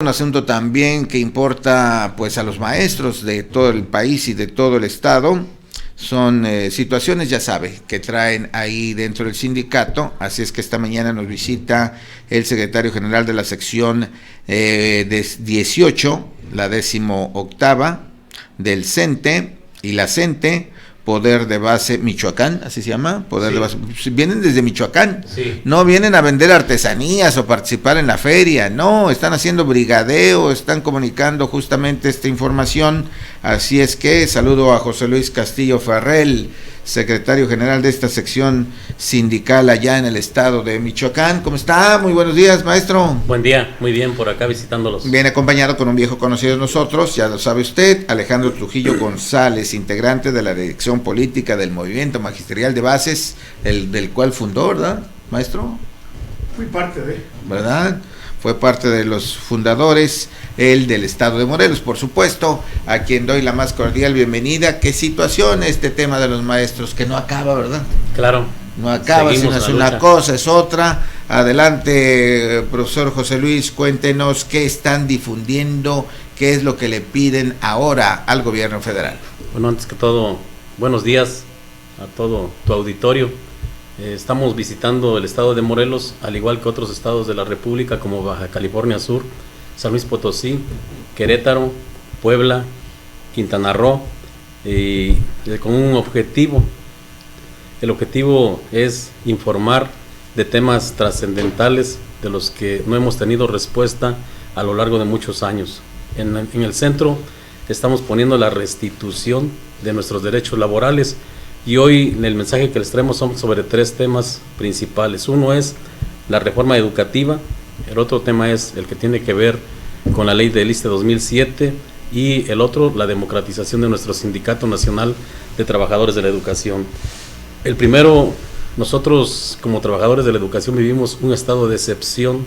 Un asunto también que importa pues a los maestros de todo el país y de todo el estado. Son situaciones, ya sabe, que traen ahí dentro del sindicato. Así es que esta mañana nos visita el secretario general de la sección de 18, la 18ª del CENTE y la CENTE, Poder de Base Michoacán, así se llama, Poder de Base. Vienen desde Michoacán, no vienen a vender artesanías o participar en la feria, no, están haciendo brigadeo, están comunicando justamente esta información. Así es que saludo a José Luis Castillo Farrell, secretario general de esta sección sindical allá en el estado de Michoacán. ¿Cómo está? Muy buenos días, maestro. Buen día, muy bien, por acá visitándolos. Viene acompañado con un viejo conocido de nosotros, ya lo sabe usted, Alejandro Trujillo González, integrante de la dirección política del Movimiento Magisterial de Bases, del cual fundó, ¿verdad, maestro? Fui parte de. ¿Verdad? Fue parte de los fundadores, el del estado de Morelos, por supuesto, a quien doy la más cordial bienvenida. ¿Qué situación este tema de los maestros? Que no acaba, ¿verdad? Claro. No acaba, sino es una cosa, es otra. Adelante, profesor José Luis, cuéntenos qué están difundiendo, qué es lo que le piden ahora al gobierno federal. Bueno, antes que todo, buenos días a todo tu auditorio. Estamos visitando el estado de Morelos, al igual que otros estados de la República, como Baja California Sur, San Luis Potosí, Querétaro, Puebla, Quintana Roo, con un objetivo. El objetivo es informar de temas trascendentales de los que no hemos tenido respuesta a lo largo de muchos años. En el centro estamos poniendo la restitución de nuestros derechos laborales. Y hoy el mensaje que les traemos son sobre tres temas principales. Uno es la reforma educativa, el otro tema es el que tiene que ver con la ley del ISSSTE 2007 y el otro la democratización de nuestro Sindicato Nacional de Trabajadores de la Educación. El primero, nosotros como trabajadores de la educación vivimos un estado de excepción,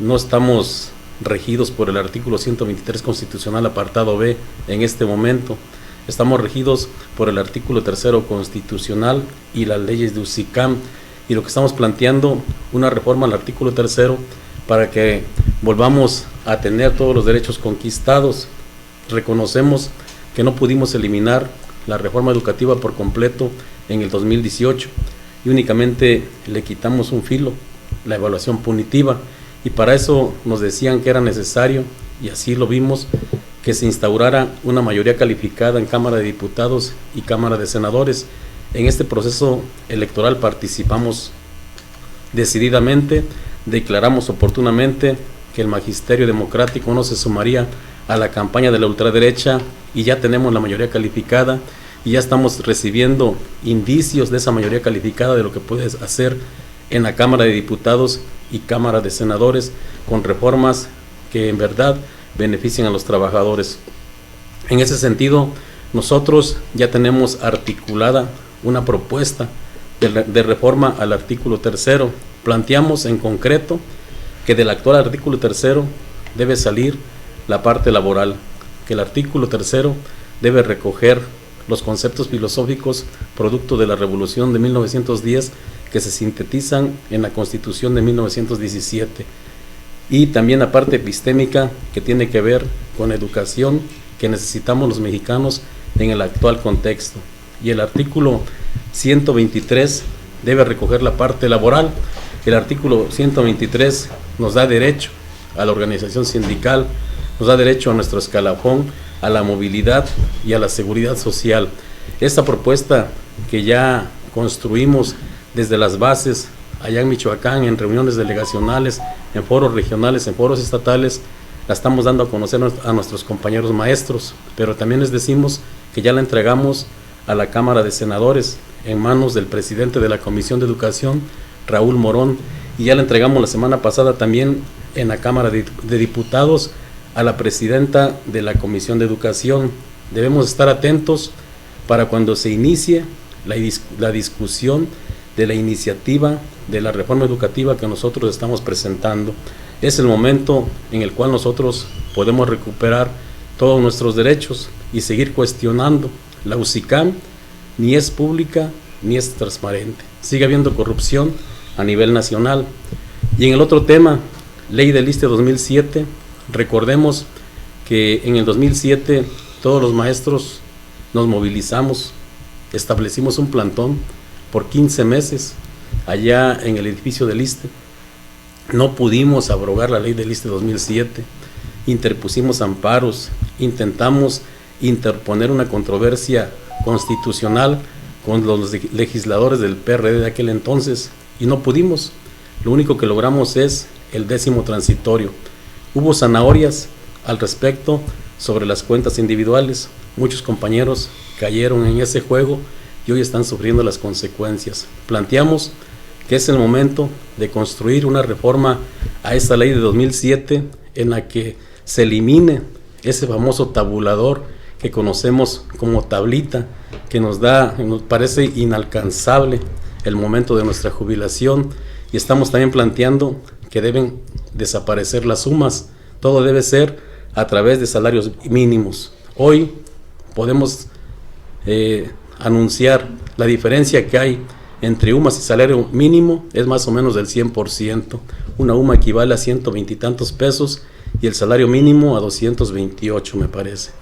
no estamos regidos por el artículo 123 constitucional apartado B en este momento. Estamos regidos por el artículo 3 constitucional y las leyes de USICAM, y lo que estamos planteando, una reforma al artículo 3 para que volvamos a tener todos los derechos conquistados. Reconocemos que no pudimos eliminar la reforma educativa por completo en el 2018 y únicamente le quitamos un filo, la evaluación punitiva, y para eso nos decían que era necesario, y así lo vimos, que se instaurara una mayoría calificada en Cámara de Diputados y Cámara de Senadores. En este proceso electoral participamos decididamente, declaramos oportunamente que el magisterio democrático no se sumaría a la campaña de la ultraderecha, y ya tenemos la mayoría calificada y ya estamos recibiendo indicios de esa mayoría calificada de lo que puede hacer en la Cámara de Diputados y Cámara de Senadores con reformas que en verdad benefician a los trabajadores. En ese sentido, nosotros ya tenemos articulada una propuesta de reforma al artículo 3. Planteamos en concreto que del actual artículo 3 debe salir la parte laboral, que el artículo 3 debe recoger los conceptos filosóficos producto de la Revolución de 1910 que se sintetizan en la Constitución de 1917. Y también la parte epistémica que tiene que ver con educación que necesitamos los mexicanos en el actual contexto. Y el artículo 123 debe recoger la parte laboral. El artículo 123 nos da derecho a la organización sindical, nos da derecho a nuestro escalafón, a la movilidad y a la seguridad social. Esta propuesta que ya construimos desde las bases allá en Michoacán, en reuniones delegacionales, en foros regionales, en foros estatales, la estamos dando a conocer a nuestros compañeros maestros, pero también les decimos que ya la entregamos a la Cámara de Senadores en manos del presidente de la Comisión de Educación, Raúl Morón, y ya la entregamos la semana pasada también en la Cámara de Diputados a la presidenta de la Comisión de Educación. Debemos estar atentos para cuando se inicie la discusión de la iniciativa de la reforma educativa que nosotros estamos presentando. Es el momento en el cual nosotros podemos recuperar todos nuestros derechos y seguir cuestionando. La USICAM ni es pública ni es transparente. Sigue habiendo corrupción a nivel nacional. Y en el otro tema, Ley del ISSSTE 2007. Recordemos que en el 2007 todos los maestros nos movilizamos, establecimos un plantón por 15 meses allá en el edificio del ISSSTE. No pudimos abrogar la ley del ISSSTE 2007, interpusimos amparos, intentamos interponer una controversia constitucional con los legisladores del PRD de aquel entonces y no pudimos. Lo único que logramos es el 10º transitorio. Hubo zanahorias al respecto sobre las cuentas individuales. Muchos compañeros cayeron en ese juego y hoy están sufriendo las consecuencias. Planteamos que es el momento de construir una reforma a esta ley de 2007 en la que se elimine ese famoso tabulador que conocemos como tablita, que nos parece inalcanzable el momento de nuestra jubilación, y estamos también planteando que deben desaparecer las sumas. Todo debe ser a través de salarios mínimos. Hoy podemos anunciar la diferencia que hay entre UMAS y salario mínimo es más o menos del 100%. Una UMA equivale a 120 y tantos pesos y el salario mínimo a 228, me parece.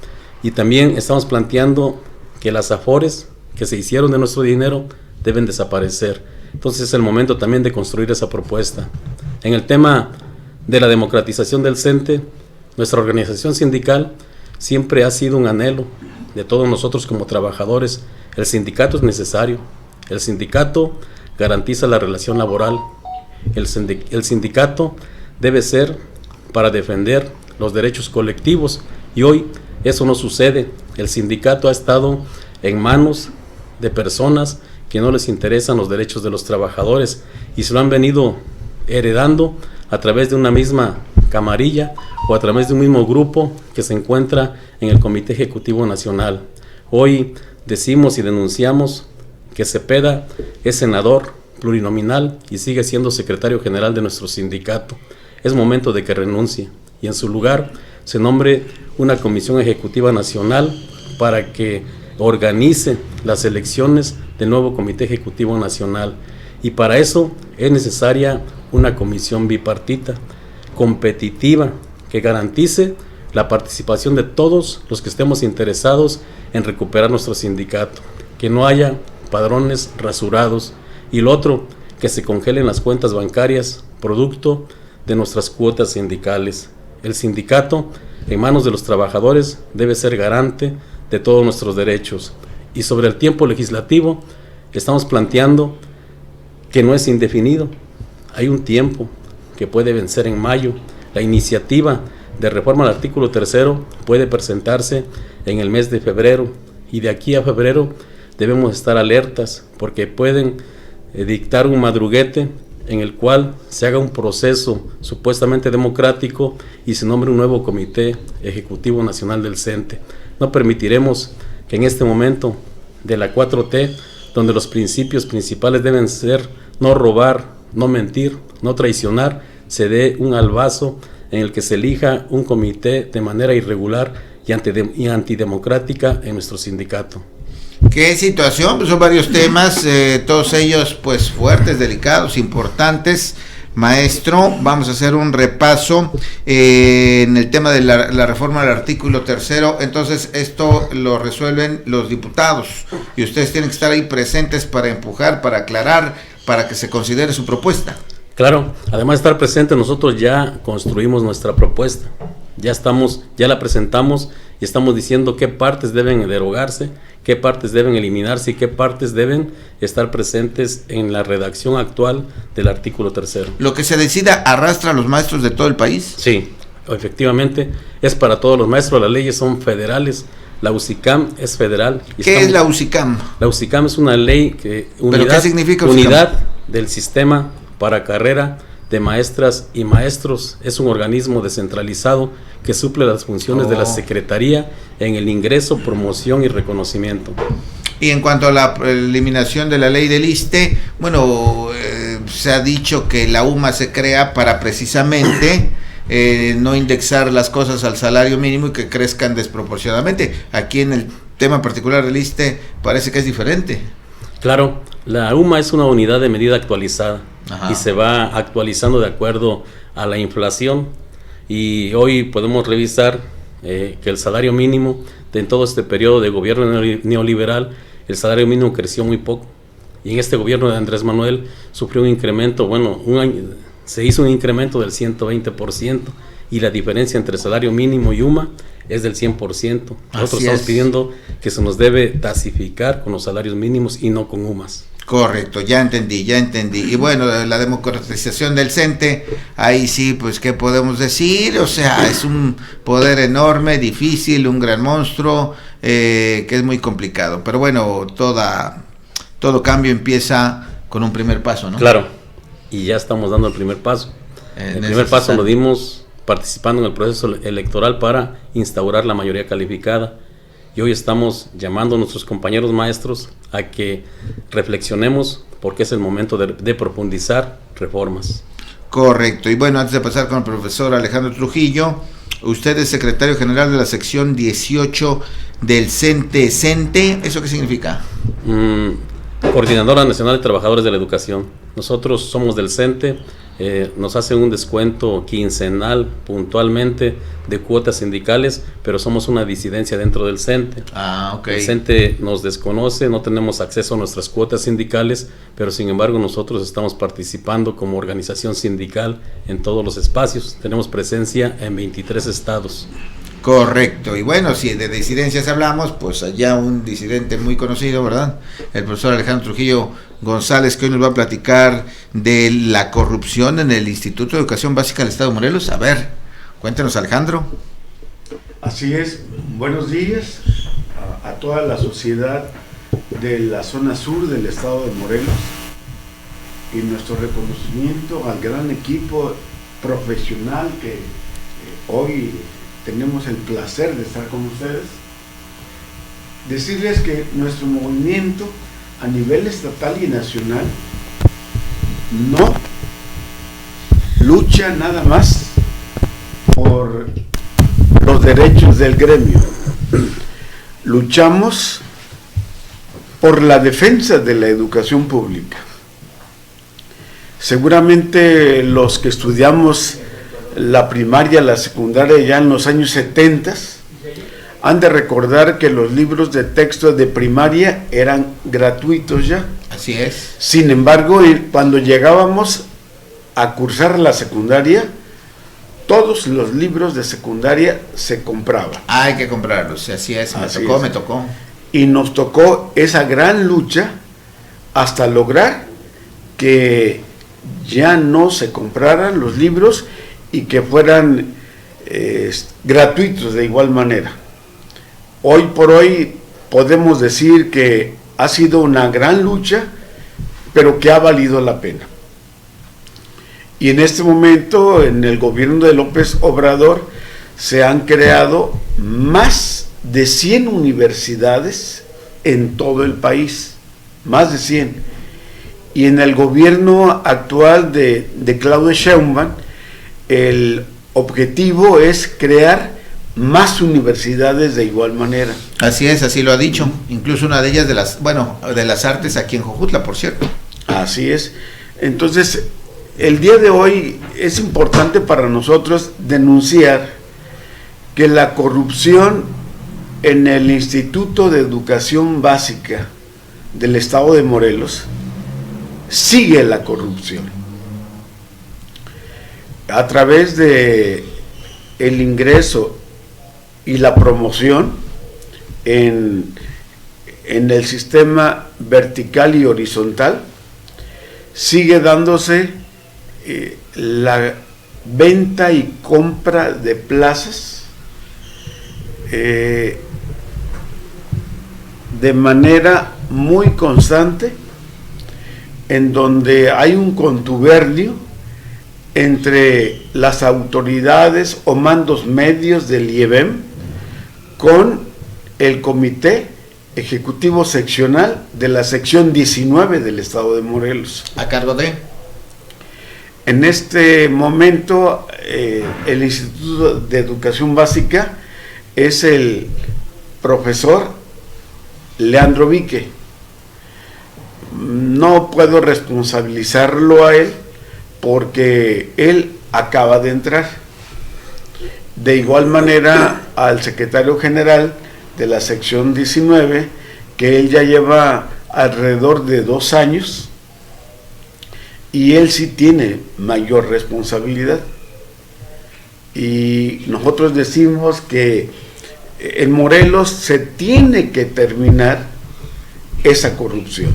Y también estamos planteando que las afores que se hicieron de nuestro dinero deben desaparecer. Entonces es el momento también de construir esa propuesta. En el tema de la democratización del CENTE, nuestra organización sindical siempre ha sido un anhelo de todos nosotros como trabajadores. El sindicato es necesario. El sindicato garantiza la relación laboral. El sindicato debe ser para defender los derechos colectivos y hoy eso no sucede. El sindicato ha estado en manos de personas que no les interesan los derechos de los trabajadores y se lo han venido heredando a través de una misma camarilla o a través de un mismo grupo que se encuentra en el Comité Ejecutivo Nacional. Hoy decimos y denunciamos que Cepeda es senador plurinominal y sigue siendo secretario general de nuestro sindicato. Es momento de que renuncie y en su lugar se nombre una comisión ejecutiva nacional para que organice las elecciones del nuevo Comité Ejecutivo Nacional. Y para eso es necesaria una comisión bipartita, competitiva, que garantice la participación de todos los que estemos interesados en recuperar nuestro sindicato, que no haya padrones rasurados, y lo otro, que se congelen las cuentas bancarias producto de nuestras cuotas sindicales. El sindicato, en manos de los trabajadores, debe ser garante de todos nuestros derechos. Y sobre el tiempo legislativo, estamos planteando que no es indefinido. Hay un tiempo que puede vencer en mayo. La iniciativa de reforma al artículo 3 puede presentarse en el mes de febrero, y de aquí a febrero debemos estar alertas porque pueden dictar un madruguete en el cual se haga un proceso supuestamente democrático y se nombre un nuevo Comité Ejecutivo Nacional del CENTE. No permitiremos que en este momento de la 4T, donde los principios principales deben ser no robar, no mentir, no traicionar, se dé un albazo en el que se elija un comité de manera irregular y antidemocrática en nuestro sindicato. ¿Qué situación? Pues son varios temas, todos ellos pues fuertes, delicados, importantes. Maestro, vamos a hacer un repaso en el tema de la reforma del artículo 3. Entonces esto lo resuelven los diputados y ustedes tienen que estar ahí presentes para empujar, para aclarar, para que se considere su propuesta. Claro, además de estar presente, nosotros ya construimos nuestra propuesta, ya la presentamos y estamos diciendo qué partes deben derogarse, qué partes deben eliminarse y qué partes deben estar presentes en la redacción actual del artículo 3. ¿Lo que se decida arrastra a los maestros de todo el país? Sí, efectivamente, es para todos los maestros, las leyes son federales. La UCICAM es federal. ¿Qué es la UCICAM? La UCICAM es una ley que ¿Pero qué significa UCICAM? Unidad del Sistema para Carrera de Maestras y Maestros. Es un organismo descentralizado que suple las funciones de la Secretaría en el ingreso, promoción y reconocimiento. Y en cuanto a la eliminación de la ley del ISSSTE, bueno, se ha dicho que la UMA se crea para precisamente no indexar las cosas al salario mínimo y que crezcan desproporcionadamente. Aquí en el tema particular del ISSSTE parece que es diferente. Claro, la UMA es una unidad de medida actualizada. y se va actualizando de acuerdo a la inflación. Y hoy podemos revisar que el salario mínimo, en todo este periodo de gobierno neoliberal, el salario mínimo creció muy poco. Y en este gobierno de Andrés Manuel sufrió un incremento, se hizo un incremento del 120%, y la diferencia entre salario mínimo y UMA es del 100%. Nosotros estamos pidiendo que se nos debe tasificar con los salarios mínimos y no con UMAs. Correcto, ya entendí. Y bueno, la democratización del CENTE, ahí sí, pues, ¿qué podemos decir? O sea, es un poder enorme, difícil, un gran monstruo, que es muy complicado. Pero bueno, todo cambio empieza con un primer paso, ¿no? Claro, y ya estamos dando el primer paso. El primer paso lo dimos participando en el proceso electoral para instaurar la mayoría calificada. Y hoy estamos llamando a nuestros compañeros maestros a que reflexionemos, porque es el momento de profundizar reformas. Correcto. Y bueno, antes de pasar con el profesor Alejandro Trujillo, usted es secretario general de la sección 18 del CENTE. ¿Eso qué significa? Coordinadora Nacional de Trabajadores de la Educación. Nosotros somos del CENTE, nos hacen un descuento quincenal puntualmente de cuotas sindicales, pero somos una disidencia dentro del CENTE. Okay. El CENTE nos desconoce, no tenemos acceso a nuestras cuotas sindicales, pero sin embargo nosotros estamos participando como organización sindical en todos los espacios. Tenemos presencia en 23 estados. Correcto, y bueno, si de disidencias hablamos, pues allá un disidente muy conocido, ¿verdad? El profesor Alejandro Trujillo González, que hoy nos va a platicar de la corrupción en el Instituto de Educación Básica del Estado de Morelos. A ver, cuéntenos, Alejandro. Así es, buenos días a toda la sociedad de la zona sur del Estado de Morelos, y nuestro reconocimiento al gran equipo profesional que hoy tenemos el placer de estar con ustedes. Decirles que nuestro movimiento a nivel estatal y nacional no lucha nada más por los derechos del gremio. Luchamos por la defensa de la educación pública. Seguramente los que estudiamos la primaria, la secundaria ya en los años 70 han de recordar que los libros de texto de primaria eran gratuitos ya. Así es. Sin embargo, cuando llegábamos a cursar la secundaria, todos los libros de secundaria se compraban. Hay que comprarlos, así es, me tocó. Y nos tocó esa gran lucha hasta lograr que ya no se compraran los libros y que fueran gratuitos de igual manera. Hoy por hoy podemos decir que ha sido una gran lucha, pero que ha valido la pena. Y en este momento, en el gobierno de López Obrador, se han creado más de 100 universidades en todo el país, más de 100. Y en el gobierno actual de Claudia Sheinbaum, el objetivo es crear más universidades de igual manera. Así es, así lo ha dicho. Incluso una de ellas de las artes aquí en Jojutla, por cierto. Así es. Entonces, el día de hoy es importante para nosotros denunciar que la corrupción en el Instituto de Educación Básica del Estado de Morelos sigue la corrupción. A través de el ingreso y la promoción en el sistema vertical y horizontal, sigue dándose la venta y compra de plazas de manera muy constante, en donde hay un contubernio entre las autoridades o mandos medios del IEBEM con el Comité Ejecutivo Seccional de la sección 19 del Estado de Morelos. ¿A cargo de? En este momento, el Instituto de Educación Básica es el profesor Leandro Vique. no puedo responsabilizarlo a él porque él acaba de entrar. De igual manera al secretario general de la sección 19, que él ya lleva alrededor de 2 años y él sí tiene mayor responsabilidad. Y nosotros decimos que en Morelos se tiene que terminar esa corrupción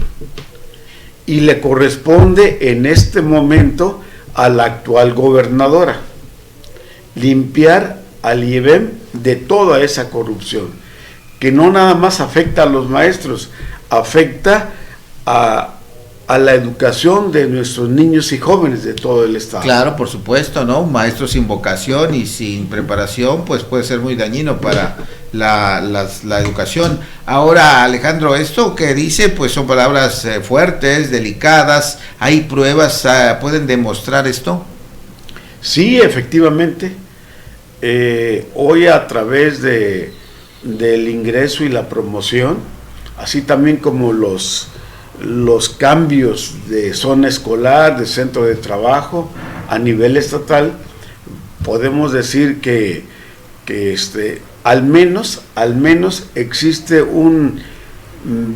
y le corresponde en este momento a la actual gobernadora limpiar al IEBEM de toda esa corrupción, que no nada más afecta a los maestros, afecta a la educación de nuestros niños y jóvenes de todo el estado. Claro, por supuesto, ¿no? Un maestro sin vocación y sin preparación, pues puede ser muy dañino para la educación. Ahora, Alejandro, esto que dice, pues son palabras fuertes, delicadas. ¿Hay pruebas? ¿Pueden demostrar esto? Sí, efectivamente. Hoy a través del ingreso y la promoción, así también como los cambios de zona escolar, de centro de trabajo a nivel estatal, podemos decir que al menos existe un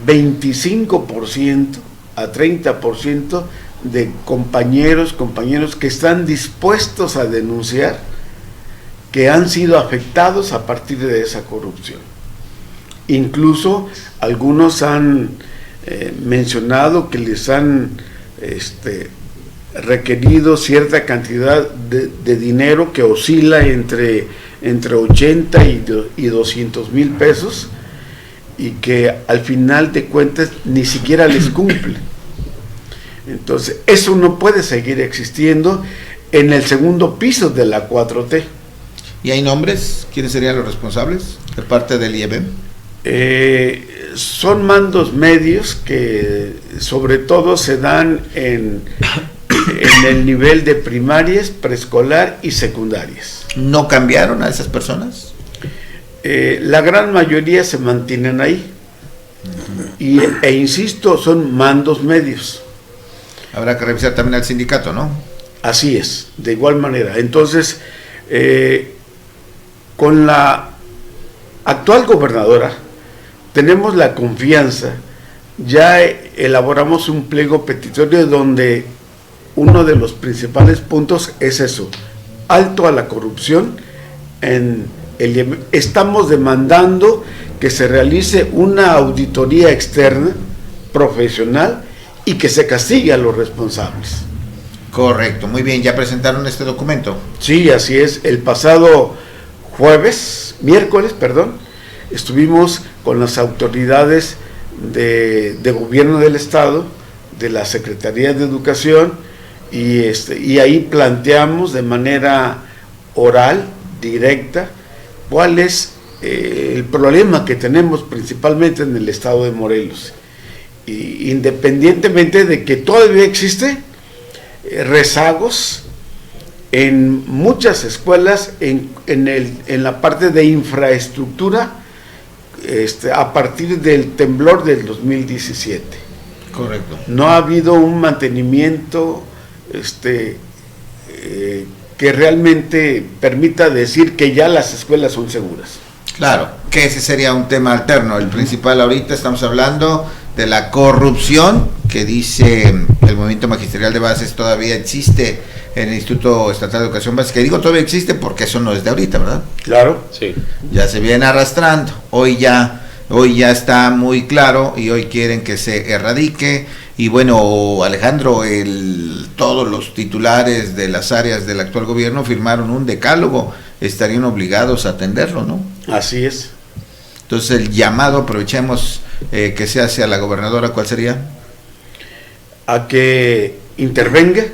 25% a 30% de compañeros que están dispuestos a denunciar que han sido afectados a partir de esa corrupción. Incluso algunos han mencionado que les han requerido cierta cantidad de dinero que oscila entre 80 y 200 mil pesos, y que al final de cuentas ni siquiera les cumple. Entonces eso no puede seguir existiendo en el segundo piso de la 4T. ¿Y hay nombres? ¿Quiénes serían los responsables de parte del IEBEM? Son mandos medios que sobre todo se dan en el nivel de primarias, preescolar y secundarias. ¿No cambiaron a esas personas? La gran mayoría se mantienen ahí. E insisto, son mandos medios. Habrá que revisar también al sindicato, ¿no? Así es, de igual manera. Entonces, con la actual gobernadora tenemos la confianza, ya elaboramos un pliego petitorio donde uno de los principales puntos es eso: alto a la corrupción. Estamos demandando que se realice una auditoría externa, profesional, y que se castigue a los responsables. Correcto, muy bien. ¿Ya presentaron este documento? Sí, así es. El pasado miércoles, estuvimos con las autoridades de gobierno del estado, de la Secretaría de Educación, y ahí planteamos de manera oral, directa, cuál es el problema que tenemos principalmente en el estado de Morelos, y independientemente de que todavía existe rezagos en muchas escuelas en la parte de infraestructura a partir del temblor del 2017. Correcto. No ha habido un mantenimiento que realmente permita decir que ya las escuelas son seguras. Claro, que ese sería un tema alterno. El principal ahorita estamos hablando de la corrupción que dice el movimiento magisterial de bases todavía existe en el Instituto Estatal de Educación Básica. Y digo todavía existe porque eso no es de ahorita, ¿verdad? Claro. Sí. Ya se viene arrastrando. Hoy ya está muy claro y hoy quieren que se erradique. Y bueno, Alejandro, todos los titulares de las áreas del actual gobierno firmaron un decálogo, estarían obligados a atenderlo, ¿no? Así es. Entonces el llamado, aprovechemos que se hace a la gobernadora, ¿cuál sería? A que intervenga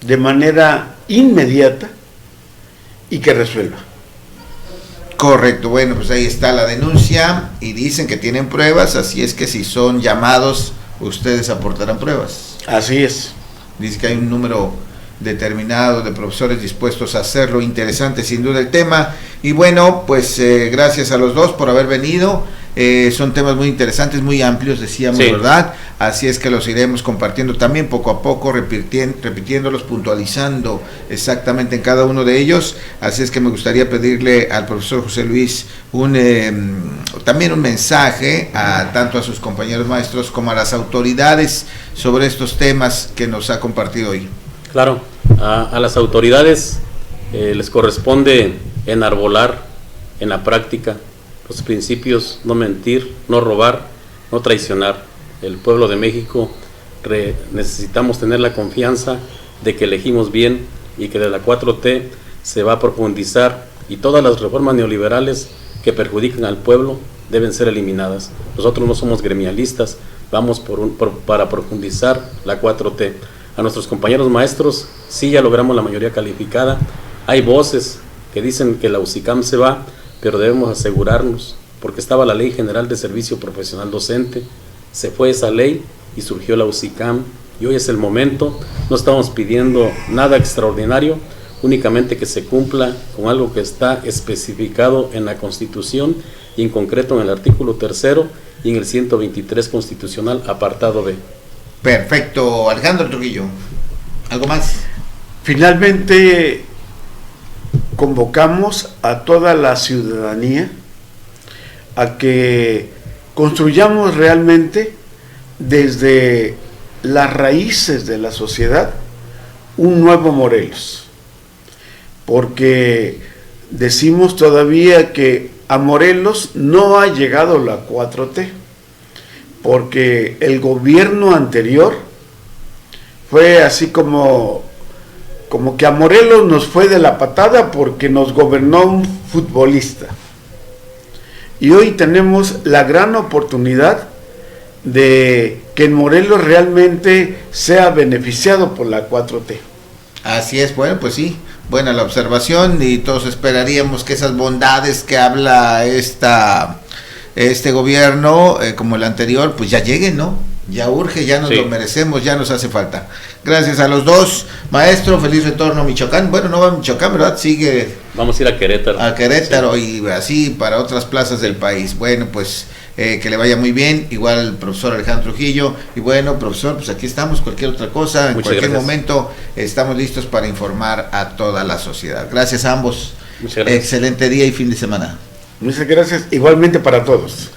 de manera inmediata y que resuelva. Correcto, bueno, pues ahí está la denuncia y dicen que tienen pruebas, así es que si son llamados, ustedes aportarán pruebas. Así es. Dice que hay un número determinado de profesores dispuestos a hacerlo. Interesante sin duda el tema. Y bueno, pues gracias a los dos por haber venido. Son temas muy interesantes, muy amplios, decíamos, sí, ¿verdad? Así es que los iremos compartiendo también poco a poco, repitiéndolos, puntualizando exactamente en cada uno de ellos. Así es que me gustaría pedirle al profesor José Luis también un mensaje tanto a sus compañeros maestros como a las autoridades sobre estos temas que nos ha compartido hoy. Claro, a las autoridades les corresponde enarbolar en la práctica los principios: no mentir, no robar, no traicionar. El pueblo de México necesitamos tener la confianza de que elegimos bien y que de la 4T se va a profundizar, y todas las reformas neoliberales que perjudican al pueblo deben ser eliminadas. Nosotros no somos gremialistas, vamos para profundizar la 4T. A nuestros compañeros maestros, sí, ya logramos la mayoría calificada. Hay voces que dicen que la UCICAM se va, pero debemos asegurarnos, porque estaba la Ley General de Servicio Profesional Docente, se fue esa ley y surgió la UCICAM, y hoy es el momento. No estamos pidiendo nada extraordinario, únicamente que se cumpla con algo que está especificado en la Constitución, y en concreto en el artículo 3º y en el 123 constitucional, apartado B. Perfecto. Alejandro Trujillo, ¿algo más? Finalmente, convocamos a toda la ciudadanía a que construyamos realmente desde las raíces de la sociedad un nuevo Morelos, porque decimos todavía que a Morelos no ha llegado la 4T, porque el gobierno anterior fue así como que a Morelos nos fue de la patada porque nos gobernó un futbolista. Y hoy tenemos la gran oportunidad de que en Morelos realmente sea beneficiado por la 4T. Así es, bueno, pues sí, buena la observación, y todos esperaríamos que esas bondades que habla este gobierno, como el anterior, pues ya lleguen, ¿no? Ya urge, ya nos lo merecemos, ya nos hace falta. Gracias a los dos. Maestro, feliz retorno a Michoacán. Bueno, no va a Michoacán, ¿verdad? Sigue. Vamos a ir a Querétaro. A Querétaro, sí, y así para otras plazas del país. Bueno, pues que le vaya muy bien. Igual el profesor Alejandro Trujillo. Y bueno, profesor, pues aquí estamos. Cualquier otra cosa, en cualquier momento estamos listos para informar a toda la sociedad. Gracias a ambos. Muchas gracias. Excelente día y fin de semana. Muchas gracias. Igualmente para todos.